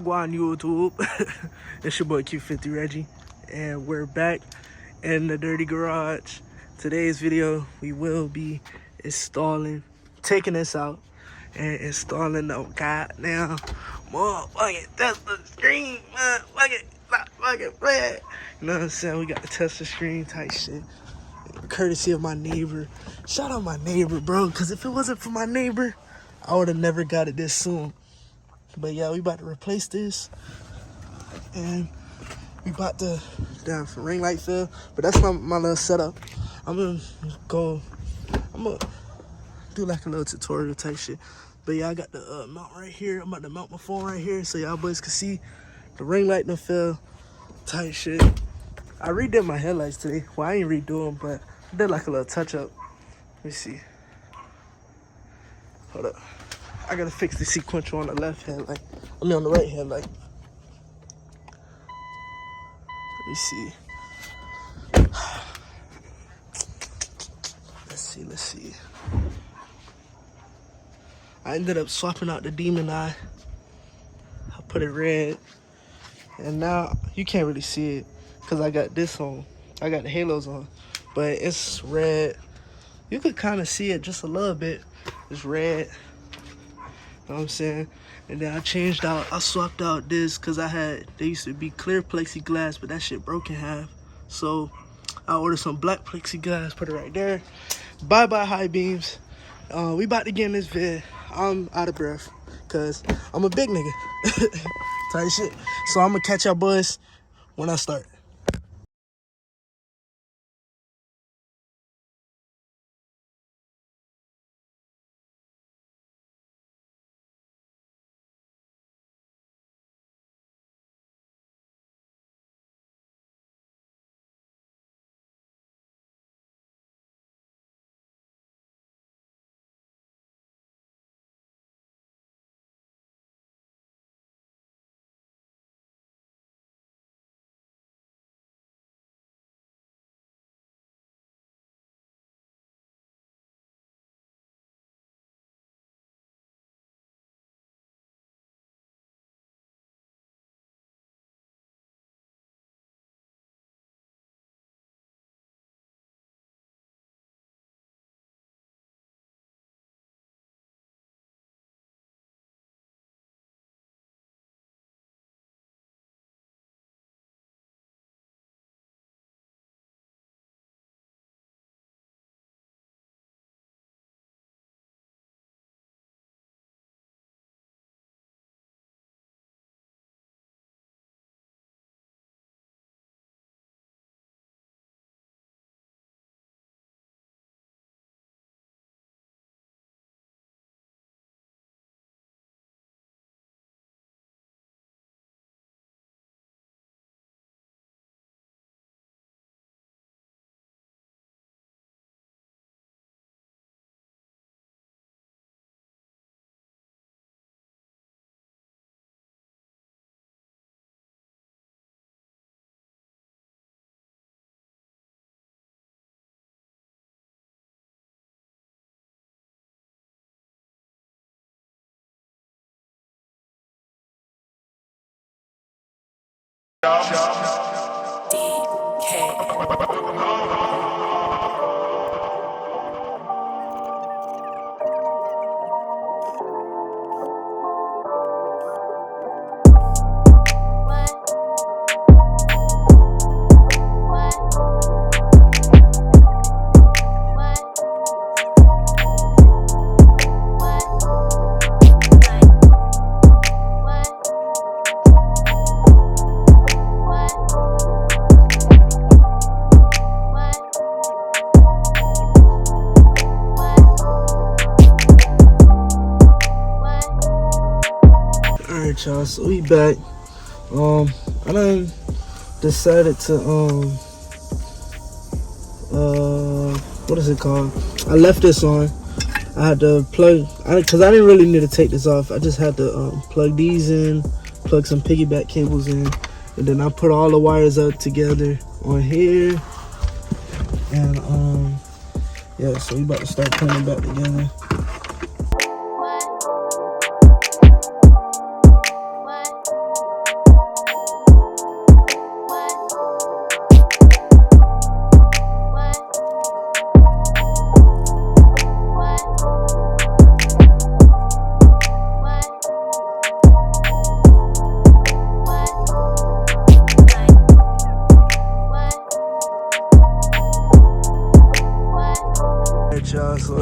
Wagwan YouTube. It's your boy Q50 Reggie, and we're back in the dirty garage. Today's video, we will be taking this out and installing the goddamn motherfucking Tesla screen, motherfucking play. You know what I'm saying? We got the Tesla screen type shit, courtesy of my neighbor. Shout out my neighbor, bro, because if it wasn't for my neighbor, I would have never got it this soon. But yeah, we about to replace this, and we about to ring light fill. But that's not my little setup. I'm gonna do like a little tutorial type shit. But yeah, I got the mount right here. I'm about to mount my phone right here so y'all boys can see the ring light no fill type shit. I redid my headlights today. Well, I ain't redo them, but I did like a little touch up. Let me see. Hold up. I gotta fix the sequential on the left headlight. I mean on the right headlight. Let me see. Let's see. I ended up swapping out the demon eye. I put it red. And now you can't really see it because I got this on. I got the halos on. But it's red. You could kind of see it just a little bit. It's red. You know what I'm saying? And then I swapped out this because they used to be clear plexiglass, but that shit broke in half. So I ordered some black plexiglass, put it right there. Bye-bye high beams. We about to get in this vid. I'm out of breath because I'm a big nigga. Type shit. So I'm gonna catch y'all boys when I start. Alright y'all, so we back. I done decided to what is it called? I left this on. I had to plug, because I didn't really need to take this off. I just had to plug these in, plug some piggyback cables in, and then I put all the wires up together on here. And yeah, so we about to start putting it back together.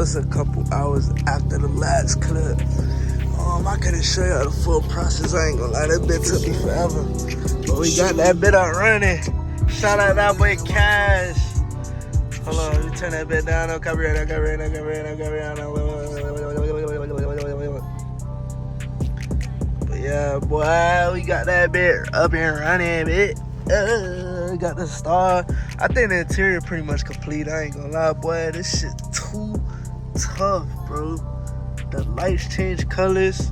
it's a couple hours after the last clip. I couldn't show y'all the full process. I ain't gonna lie, that bit took me forever. But we got that bit up running. Shout out that boy Cash. Hold on, let me turn that bit down. But yeah, boy, we got that bit up and running, bit. Got the star. I think the interior pretty much complete. I ain't gonna lie, boy. This shit too tough, bro. The lights change colors.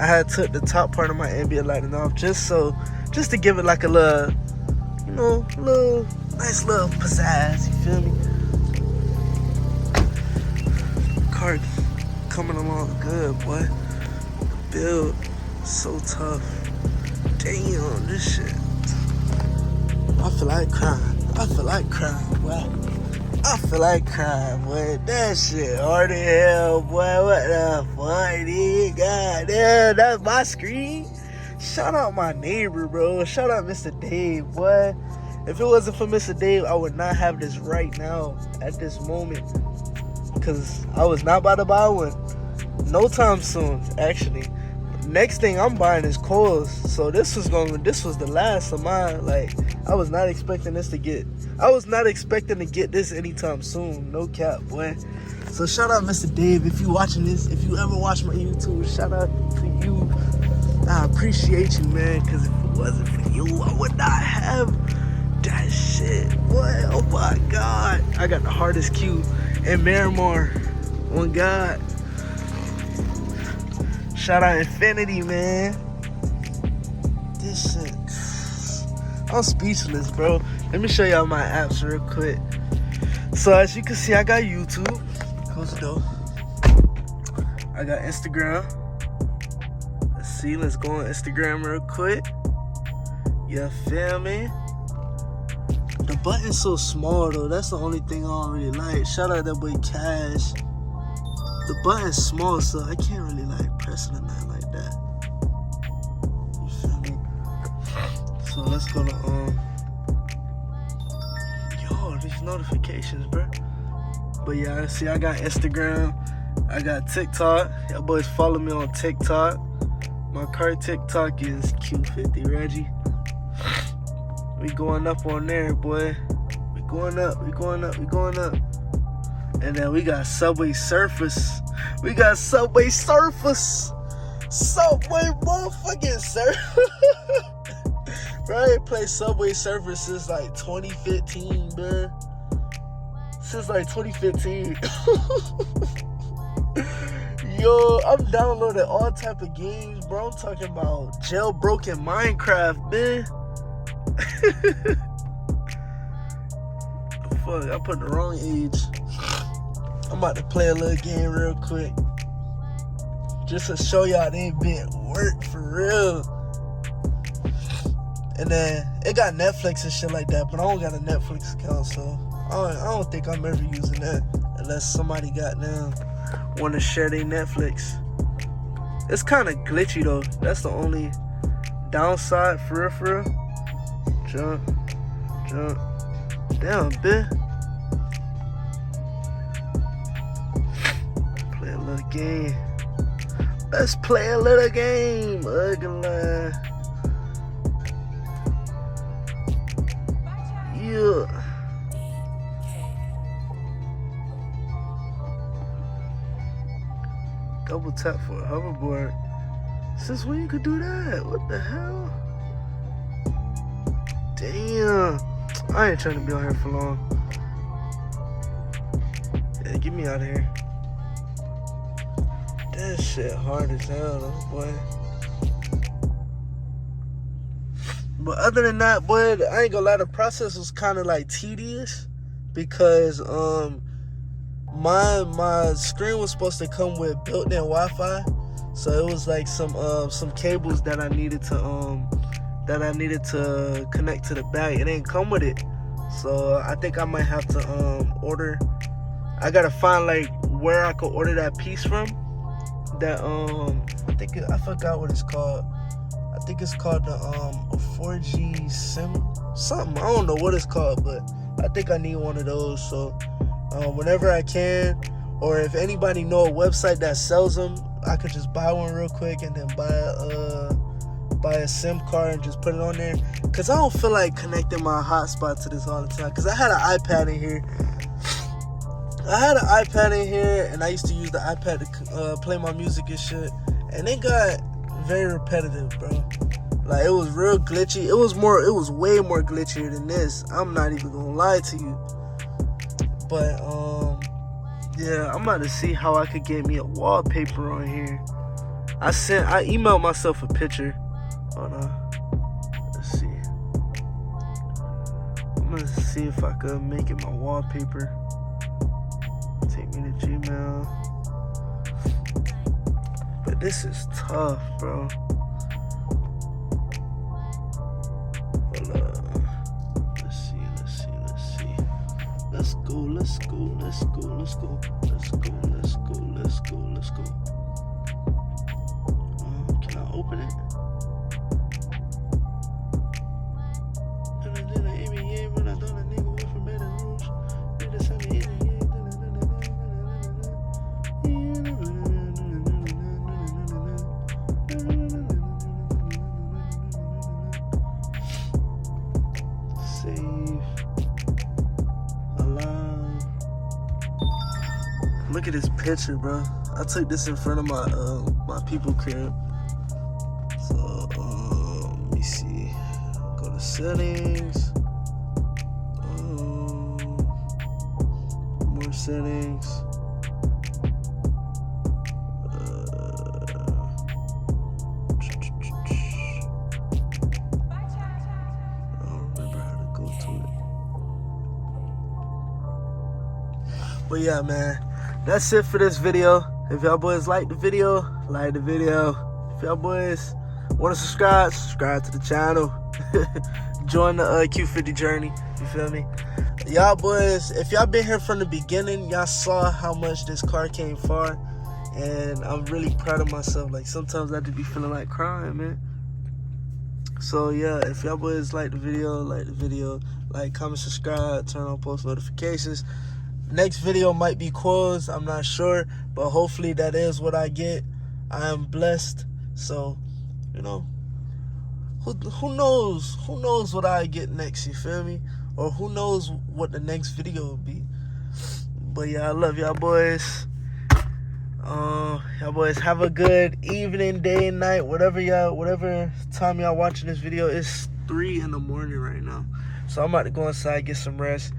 I had took the top part of my ambient lighting off just to give it like a little, nice little pizzazz. You feel me? Car coming along good, boy. The build so tough. Damn, this shit. I feel like crying, boy. I feel like crying, boy. That shit hard as hell, boy. What the fuck, dude? God damn, that's my screen. Shout out my neighbor, bro. Shout out Mr. Dave, boy. If it wasn't for Mr. Dave, I would not have this right now at this moment. Because I was not about to buy one. No time soon, actually. Next thing I'm buying is coils. So this was the last of mine. Like, I was not expecting to get this anytime soon. No cap, boy. So shout out Mr. Dave if you watching this. If you ever watch my YouTube, shout out to you. I appreciate you, man. Because if it wasn't for you, I would not have that shit. Boy, oh my God. I got the hardest Q in Miramar. On God. Shout out Infinity, man. This shit. I'm speechless, bro. Let me show y'all my apps real quick. So as you can see, I got YouTube. Close the door. I got Instagram. Let's see. Let's go on Instagram real quick. You feel me? The button's so small, though. That's the only thing I don't really like. Shout out that boy Cash. The button's small, so I can't really like press it or nothing like that. You feel me? So let's go to yo, these notifications, bro. But yeah, see, I got Instagram, I got TikTok. Y'all boys follow me on TikTok. My car TikTok is Q50 Reggie. We going up on there, boy. We going up. And then we got Subway Surface. Subway motherfucking Surface. Bro, I ain't played Subway Surface since like 2015, bro. Since like 2015. Yo, I'm downloading all type of games, bro. I'm talking about jailbroken Minecraft, man. Fuck, I put the wrong age. I'm about to play a little game real quick. Just to show y'all they been work for real. And then it got Netflix and shit like that, but I don't got a Netflix account, so I don't think I'm ever using that unless somebody got them want to share their Netflix. It's kind of glitchy though. That's the only downside, for real. Jump. Damn, bitch. Play a little game. Let's play a little game. Ugly. Yeah. Double tap for a hoverboard. Since when you could do that? What the hell? Damn. I ain't trying to be on here for long. Yeah, get me out of here. That shit hard as hell though, boy. But other than that, boy, I ain't gonna lie, the process was kind of like tedious because my screen was supposed to come with built-in Wi-Fi, so it was like some cables that I needed to connect to the back. It didn't come with it, so I think I might have to order. I gotta find like where I could order that piece from. That I forgot what it's called. I think it's called the a 4G SIM something. I don't know what it's called, but I think I need one of those. So whenever I can, or if anybody know a website that sells them, I could just buy one real quick and then buy a SIM card and just put it on there. Cause I don't feel like connecting my hotspot to this all the time. Cause I had an iPad in here. And I used to use the iPad to play my music and shit. And it got very repetitive, bro. Like, it was real glitchy. It was way more glitchier than this. I'm not even gonna lie to you. But yeah, I'm about to see how I could get me a wallpaper on here. I emailed myself a picture. Hold on. Let's see. I'm gonna see if I could make it my wallpaper. Take me to Gmail. But this is tough, bro. Hold up. Let's see. Let's go. Can I open it? Look at this picture, bro. I took this in front of my people crib. So let me see. Go to settings. More settings. I don't remember how to go to it. But yeah, man. That's it for this video. If y'all boys like the video, like the video. If y'all boys want to subscribe to the channel. Join the Q50 journey. You feel me? Y'all boys, if y'all been here from the beginning, y'all saw how much this car came far. And I'm really proud of myself. Like, sometimes I just be feeling like crying, man. So yeah, if y'all boys like the video, like, comment, subscribe, turn on post notifications. Next video might be quotes, I'm not sure, but hopefully that is what I get. I am blessed. So, you know, who knows what I get next, you feel me? Or who knows what the next video will be. But yeah, I love y'all boys. Y'all boys have a good evening, day and night, whatever time y'all watching this video. It's 3 in the morning right now. So I'm about to go inside, get some rest.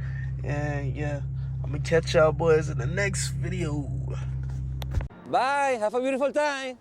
And yeah, I'm gonna catch y'all boys in the next video. Bye. Have a beautiful time.